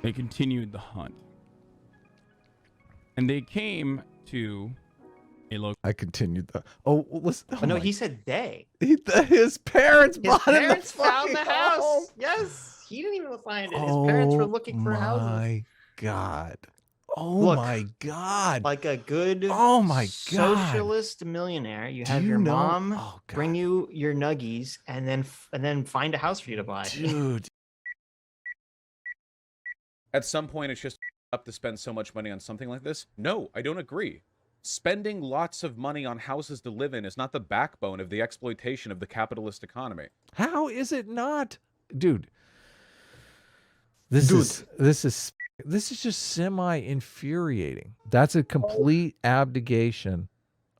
They continued the hunt. And they came to a local... I continued the... Oh, listen. Oh, no, he said they. His parents His bought him parents the found the fucking house. home. Yes. He didn't even find it. His parents were looking for houses. Oh, my God. Oh, Look, my God. Like a good Oh, my God. socialist millionaire, you have you your know- mom Oh, God. bring you your nuggies and then find a house for you to buy. Dude. At some point, it's just up to spend so much money on something like this? No, I don't agree. Spending lots of money on houses to live in is not the backbone of the exploitation of the capitalist economy. How is it not? Dude. This is just semi-infuriating. That's a complete abdication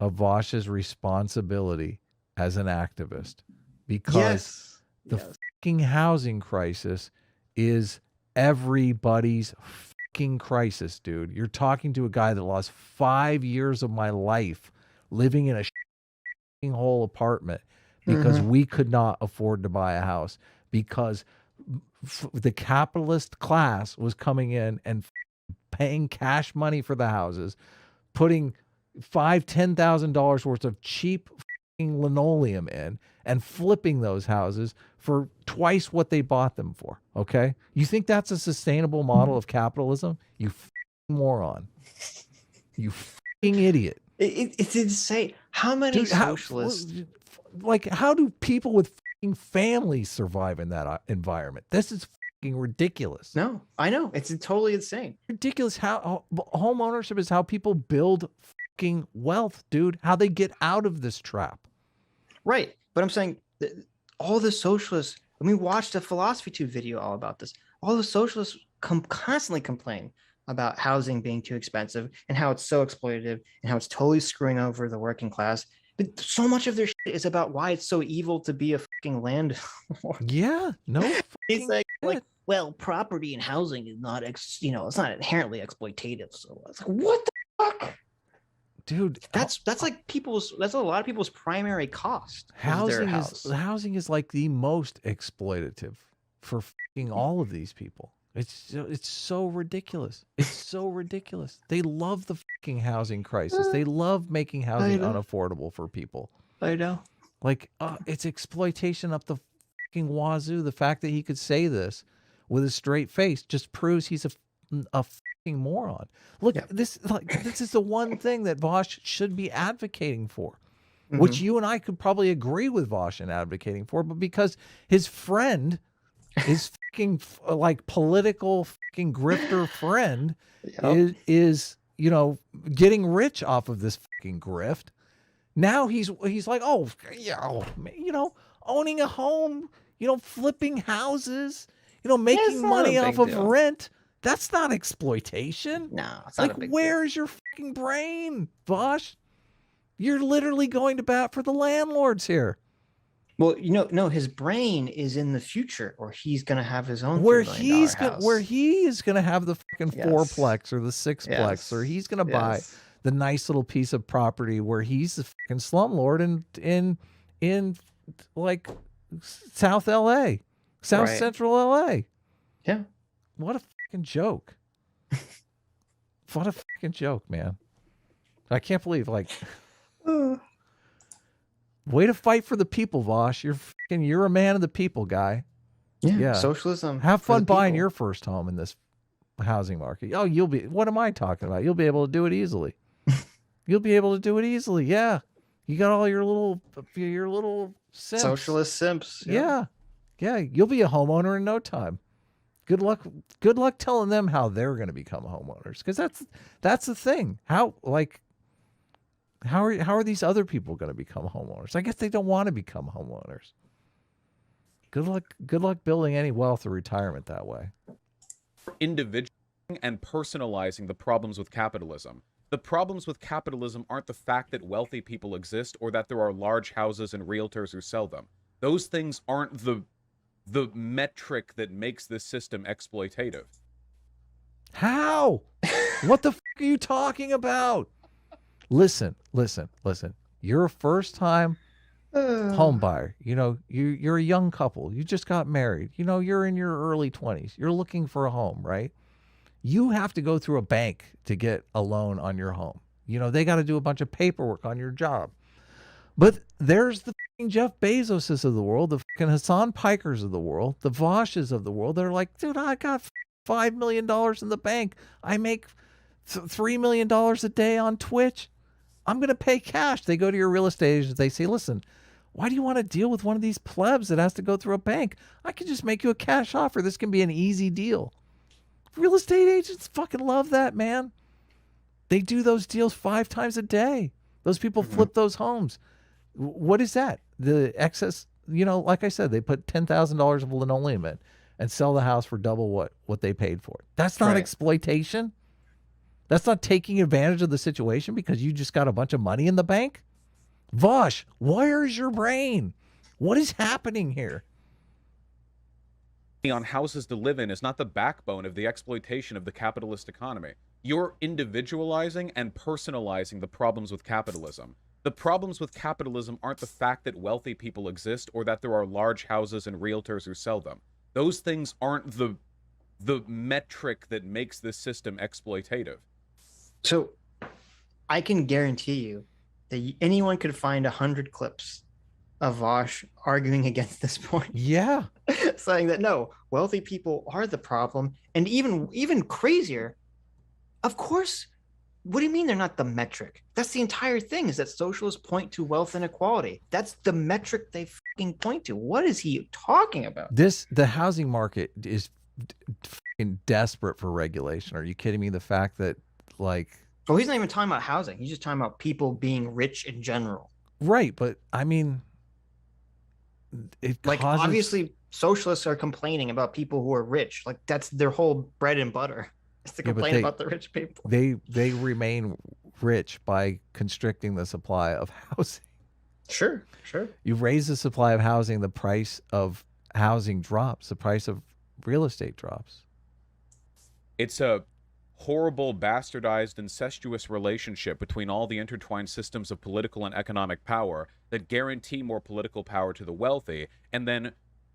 of Vaush's responsibility as an activist. Because the fucking housing crisis is everybody's fucking crisis, dude. You're talking to a guy that lost 5 years of my life living in a fucking hole apartment because we could not afford to buy a house because the capitalist class was coming in and paying cash money for the houses, putting $5,000-$10,000 worth of cheap fucking linoleum in and flipping those houses for twice what they bought them for. Okay, you think that's a sustainable model of capitalism? You fucking moron. You fucking idiot. It's insane. How many socialists? How do people with fucking families survive in that environment? This is fucking ridiculous. No, I know. It's totally insane. Ridiculous. How home ownership is how people build fucking wealth, dude. How they get out of this trap. Right. But I'm saying all the socialists, we watched a Philosophy Tube video all about this. All the socialists constantly complain about housing being too expensive and how it's so exploitative and how it's totally screwing over the working class. But so much of their shit is about why it's so evil to be a fucking landlord. Yeah, no. It's like, well, property and housing is not, it's not inherently exploitative. So it's like, what the fuck? Dude, that's like that's a lot of people's primary cost. Housing is like the most exploitative for fucking all of these people. It's so ridiculous. It's so ridiculous. They love the fucking housing crisis. They love making housing unaffordable for people. I know. Like, it's exploitation up the fucking wazoo. The fact that he could say this with a straight face just proves he's a fucking moron. Look, this is the one thing that Vaush should be advocating for, which you and I could probably agree with Vaush in advocating for, but because his friend, his fucking like political fucking grifter friend, is getting rich off of this fucking grift. Now he's like, oh yeah, owning a home, flipping houses, making money off of rent. That's not exploitation. No, it's not a big where's your fucking brain, Vaush? You're literally going to bat for the landlords here. Well, no, his brain is in the future, or he's gonna have his own. Where he is gonna have the fucking fourplex or the sixplex, or he's gonna buy the nice little piece of property where he's the fucking slumlord in like South LA, South Central LA. Yeah. What a fucking joke. What a fucking joke, man. I can't believe, way to fight for the people, Vaush. You're a man of the people, guy. Yeah. Socialism. Have fun buying your first home in this housing market. Oh, what am I talking about? You'll be able to do it easily. You'll be able to do it easily. Yeah. You got all your little simps. Socialist simps. Yeah. Yeah. You'll be a homeowner in no time. Good luck telling them how they're going to become homeowners, because that's the thing. How are these other people going to become homeowners? I guess they don't want to become homeowners. Good luck building any wealth or retirement that way. Individualizing and personalizing the problems with capitalism. The problems with capitalism aren't the fact that wealthy people exist or that there are large houses and realtors who sell them. Those things aren't the metric that makes this system exploitative. How? What the fuck are you talking about? Listen. You're a first-time home buyer. You're a young couple. You just got married. You're in your early 20s. You're looking for a home, right? You have to go through a bank to get a loan on your home. You know, they got to do a bunch of paperwork on your job. But there's the fucking Jeff Bezoses of the world, the fucking Hassan Pikers of the world, the Vaushes of the world. They're like, dude, I got $5 million in the bank. I make $3 million a day on Twitch. I'm going to pay cash. They go to your real estate agent. They say, listen, why do you want to deal with one of these plebs that has to go through a bank? I can just make you a cash offer. This can be an easy deal. Real estate agents fucking love that, man. They do those deals 5 times a day. Those people flip those homes. What is that? The excess, you know, like I said, they put $10,000 of linoleum in and sell the house for double what they paid for it. That's not exploitation. That's not taking advantage of the situation because you just got a bunch of money in the bank. Vaush, where is your brain? What is happening here? On houses to live in is not the backbone of the exploitation of the capitalist economy. You're individualizing and personalizing the problems with capitalism. The problems with capitalism aren't the fact that wealthy people exist or that there are large houses and realtors who sell them. Those things aren't the metric that makes this system exploitative. So I can guarantee you that anyone could find 100 clips of Vaush arguing against this point. Yeah. Saying that, no, wealthy people are the problem. And even crazier, of course, what do you mean they're not the metric? That's the entire thing, is that socialists point to wealth inequality. That's the metric they fucking point to. What is he talking about? The housing market is fucking desperate for regulation. Are you kidding me? The fact that, like... Oh, he's not even talking about housing. He's just talking about people being rich in general. Right, but I mean... Like, obviously, socialists are complaining about people who are rich. Like, that's their whole bread and butter. Is to complain about the rich people. They remain rich by constricting the supply of housing. Sure. You raise the supply of housing, the price of housing drops, the price of real estate drops. It's a horrible, bastardized, incestuous relationship between all the intertwined systems of political and economic power that guarantee more political power to the wealthy, and then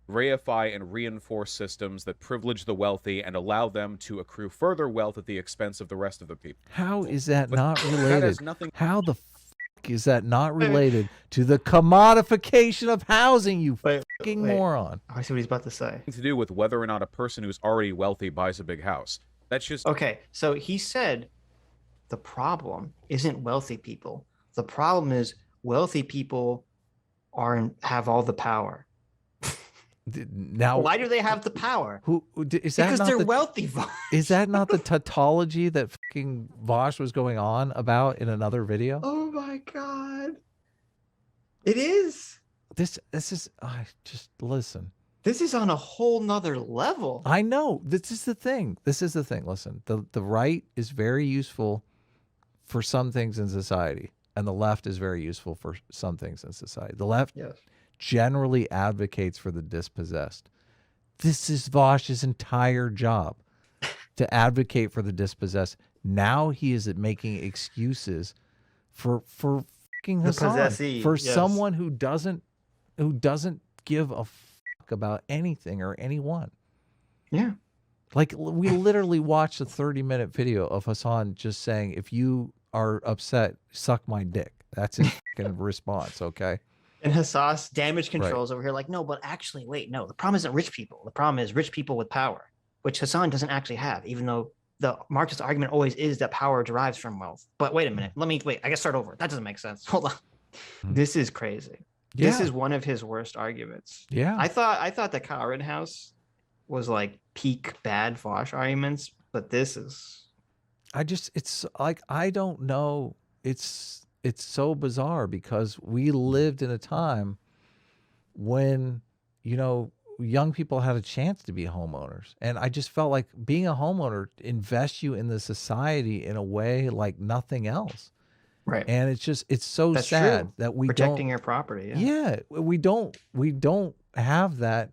reify and reinforce systems that privilege the wealthy and allow them to accrue further wealth at the expense of the rest of the people. How is that not related? That has nothing... How the fuck is that not related to the commodification of housing, you fucking moron? I see what he's about to say. To do with whether or not a person who's already wealthy buys a big house. That's just... Okay, so he said the problem isn't wealthy people. The problem is wealthy people have all the power. Now, why do they have the power? Is that? Because they're wealthy. Is that not the tautology that fucking Vaush was going on about in another video? Oh my god, it is. This is. Just listen. This is on a whole nother level. I know. This is the thing. Listen, the right is very useful for some things in society, and the left is very useful for some things in society. The left generally advocates for the dispossessed. This is Vaush's entire job, to advocate for the dispossessed. Now he is making excuses for fucking Hassan, for someone who doesn't give a fuck about anything or anyone. Yeah. Like, we literally watched a 30-minute video of Hassan just saying, if you are upset, suck my dick. That's his fucking response, okay? And Hassan's damage controls over here like, no, but actually, wait, no, the problem isn't rich people. The problem is rich people with power, which Hassan doesn't actually have, even though the Marxist argument always is that power derives from wealth. But wait a minute. I gotta start over. That doesn't make sense. Hold on. This is crazy. Yeah. This is one of his worst arguments. Yeah. I thought that Kyle Rittenhouse was like peak bad Vaush arguments, but this is... it's like, I don't know. It's so bizarre because we lived in a time when, you know, young people had a chance to be homeowners. And I just felt like being a homeowner invests you in the society in a way like nothing else. Right. And it's so sad that we protecting your property. Yeah. We don't have that.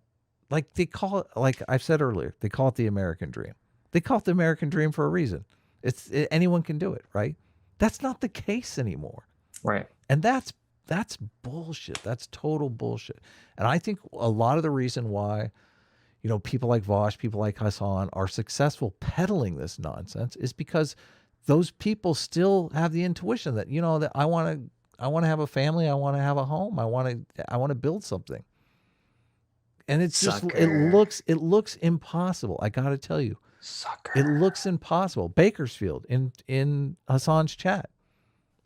Like, they call it, like I've said earlier, they call it the American dream. They call it the American dream for a reason. Anyone can do it, right? That's not the case anymore. Right. And that's bullshit. That's total bullshit. And I think a lot of the reason why, you know, people like Vaush, people like Hassan are successful peddling this nonsense is because those people still have the intuition that, you know, that I want to have a family, I want to have a home, I want to build something. And it's just it looks impossible. I got to tell you. Sucker. It looks impossible. Bakersfield in Hassan's chat.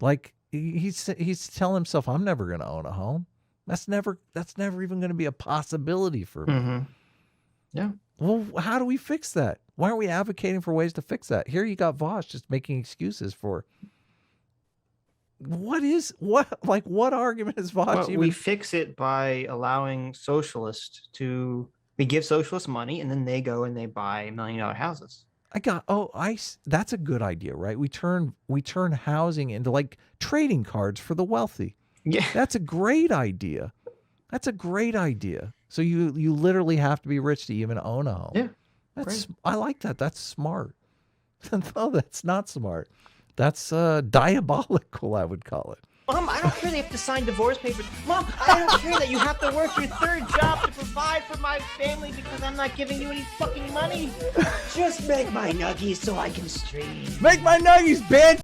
Like he's telling himself, I'm never going to own a home. That's never even going to be a possibility for me. Mm-hmm. Yeah. Well, how do we fix that? Why aren't we advocating for ways to fix that? Here you got Vaush just making excuses for what argument is Vaush Well, even? we fix it by allowing socialists we give socialists money and then they go and they buy $1 million houses. That's a good idea, right? We turn housing into like trading cards for the wealthy. Yeah. That's a great idea. So you literally have to be rich to even own a home. Yeah. I like that. That's smart. No, that's not smart. That's diabolical, I would call it. Mom, I don't care they have to sign divorce papers. Mom, I don't care that you have to work your third job to provide for my family because I'm not giving you any fucking money. Just make my nuggies so I can stream. Make my nuggies, bitch!